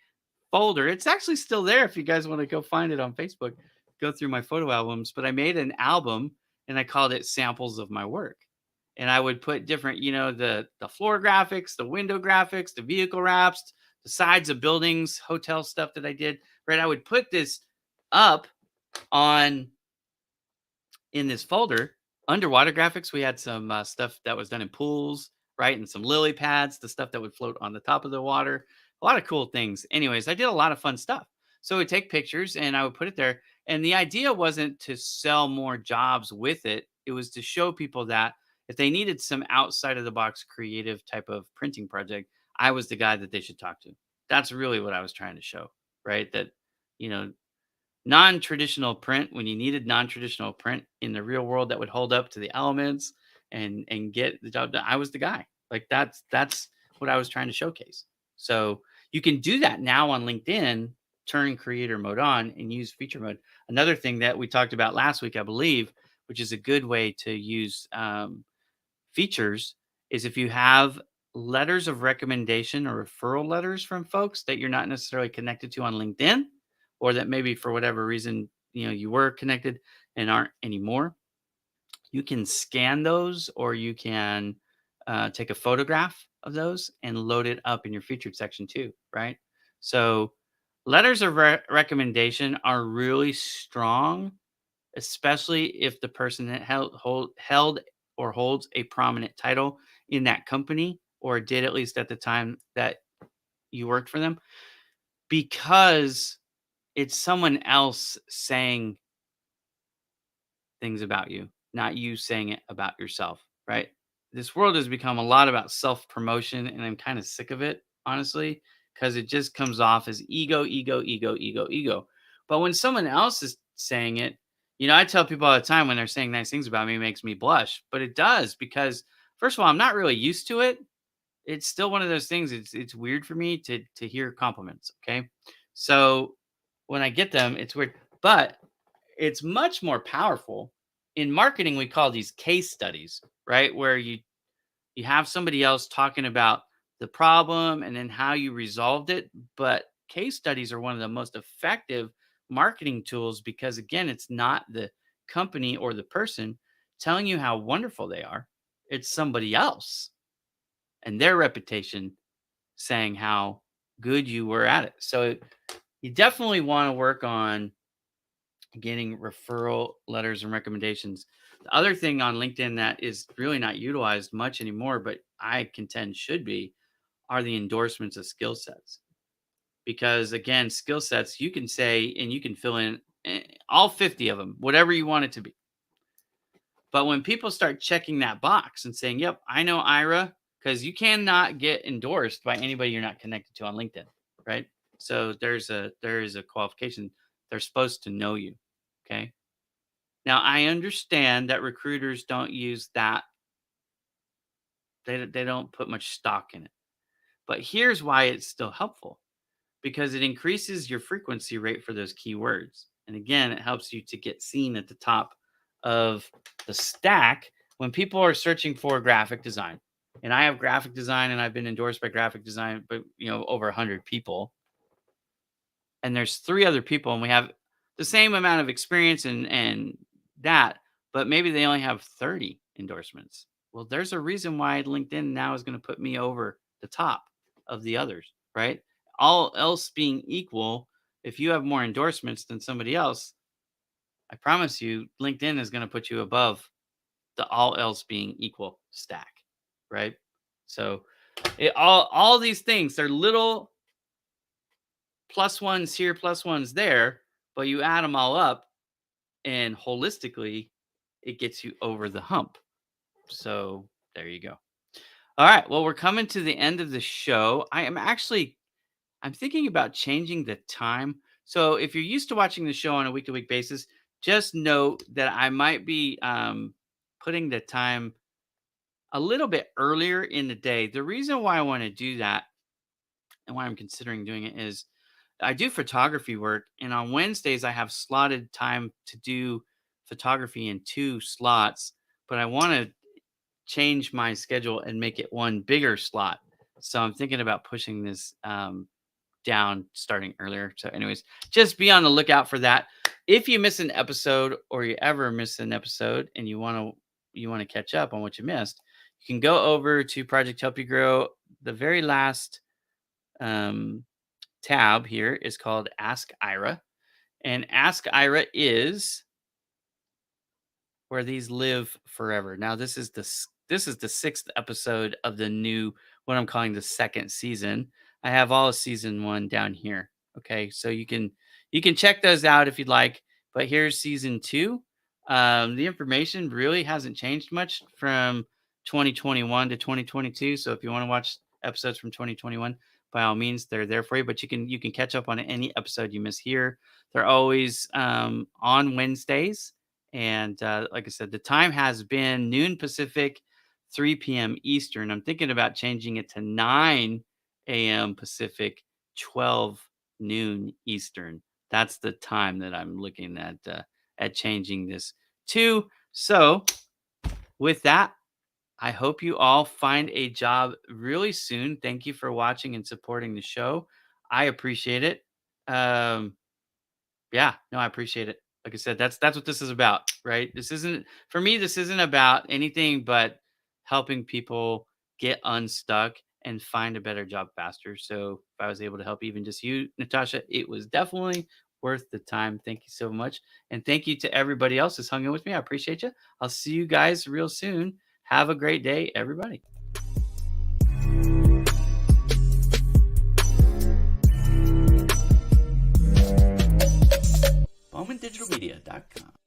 folder. It's actually still there if you guys want to go find it on Facebook. Go through my photo albums, but I made an album and I called it Samples of My Work. And I would put different, the floor graphics, the window graphics, the vehicle wraps, the sides of buildings, hotel stuff that I did, right? I would put this up on in this folder. Underwater graphics, we had some stuff that was done in pools, right? And some lily pads, the stuff that would float on the top of the water. A lot of cool things. Anyways, I did a lot of fun stuff. So I would take pictures and I would put it there. And the idea wasn't to sell more jobs with it, it was to show people that if they needed some outside of the box creative type of printing project, I was the guy that they should talk to. That's really what I was trying to show, right? That, you know, non-traditional print, when you needed non-traditional print in the real world that would hold up to the elements and get the job done, I was the guy. Like that's what I was trying to showcase. So you can do that now on LinkedIn. Turn creator mode on and use feature mode. Another thing that we talked about last week, I believe, which is a good way to use features, is if you have letters of recommendation or referral letters from folks that you're not necessarily connected to on LinkedIn, or that maybe for whatever reason, you were connected and aren't anymore. You can scan those, or you can take a photograph of those and load it up in your featured section too, right? So letters of recommendation are really strong, especially if the person that held or holds a prominent title in that company, or did at least at the time that you worked for them, because it's someone else saying things about you, not you saying it about yourself, right? This world has become a lot about self promotion, and I'm kind of sick of it, honestly, because it just comes off as ego, ego, ego, ego, ego. But when someone else is saying it, I tell people all the time when they're saying nice things about me, it makes me blush, but it does because, first of all, I'm not really used to it. It's still one of those things. It's weird for me to hear compliments. Okay, so when I get them, it's weird, but it's much more powerful. In marketing, we call these case studies, right? Where you have somebody else talking about the problem and then how you resolved it. But case studies are one of the most effective marketing tools because, again, it's not the company or the person telling you how wonderful they are. It's somebody else and their reputation saying how good you were at it. So you definitely want to work on getting referral letters and recommendations. The other thing on LinkedIn that is really not utilized much anymore, but I contend should be, are the endorsements of skill sets. Because again, skill sets, you can say, and you can fill in all 50 of them, whatever you want it to be. But when people start checking that box and saying, yep, I know Ira, because you cannot get endorsed by anybody you're not connected to on LinkedIn, right? So there is a qualification. They're supposed to know you. Okay. Now I understand that recruiters don't use that. They don't put much stock in it. But here's why it's still helpful, because it increases your frequency rate for those keywords. And again, it helps you to get seen at the top of the stack when people are searching for graphic design. And I have graphic design and I've been endorsed by graphic design, but over 100 people. And there's 3 other people and we have the same amount of experience and that, but maybe they only have 30 endorsements. Well, there's a reason why LinkedIn now is going to put me over the top of the others, right? All else being equal, if you have more endorsements than somebody else, I promise you, LinkedIn is going to put you above the all else being equal stack, right? So all these things, they're little plus ones here, plus ones there, but you add them all up and holistically, it gets you over the hump. So there you go. All right. Well, we're coming to the end of the show. I'm thinking about changing the time. So if you're used to watching the show on a week-to-week basis, just note that I might be putting the time a little bit earlier in the day. The reason why I want to do that and why I'm considering doing it is I do photography work, and on Wednesdays I have slotted time to do photography in 2 slots, but I want to change my schedule and make it one bigger slot. So I'm thinking about pushing this down starting earlier. So anyways, just be on the lookout for that. If you miss an episode or you ever miss an episode and you want to catch up on what you missed, you can go over to Project Help You Grow. The very last tab here is called Ask Ira. And Ask Ira is where these live forever. Now this is the 6th episode of the new, what I'm calling the 2nd season. I have all of season 1 down here. Okay, so you can check those out if you'd like. But here's season 2. The information really hasn't changed much from 2021 to 2022. So if you want to watch episodes from 2021, by all means, they're there for you. But you can catch up on any episode you miss here. They're always on Wednesdays. And like I said, the time has been noon Pacific, 3 p.m. Eastern. I'm thinking about changing it to 9 a.m. Pacific, 12 noon Eastern. That's the time that I'm looking at changing this to. So with that, I hope you all find a job really soon. Thank you for watching and supporting the show. I appreciate it. I appreciate it. Like I said, that's what this is about, right? This isn't about anything but helping people get unstuck and find a better job faster. So if I was able to help even just you, Natasha, it was definitely worth the time. Thank you so much. And thank you to everybody else who's hung in with me. I appreciate you. I'll see you guys real soon. Have a great day, everybody. BowmanDigitalMedia.com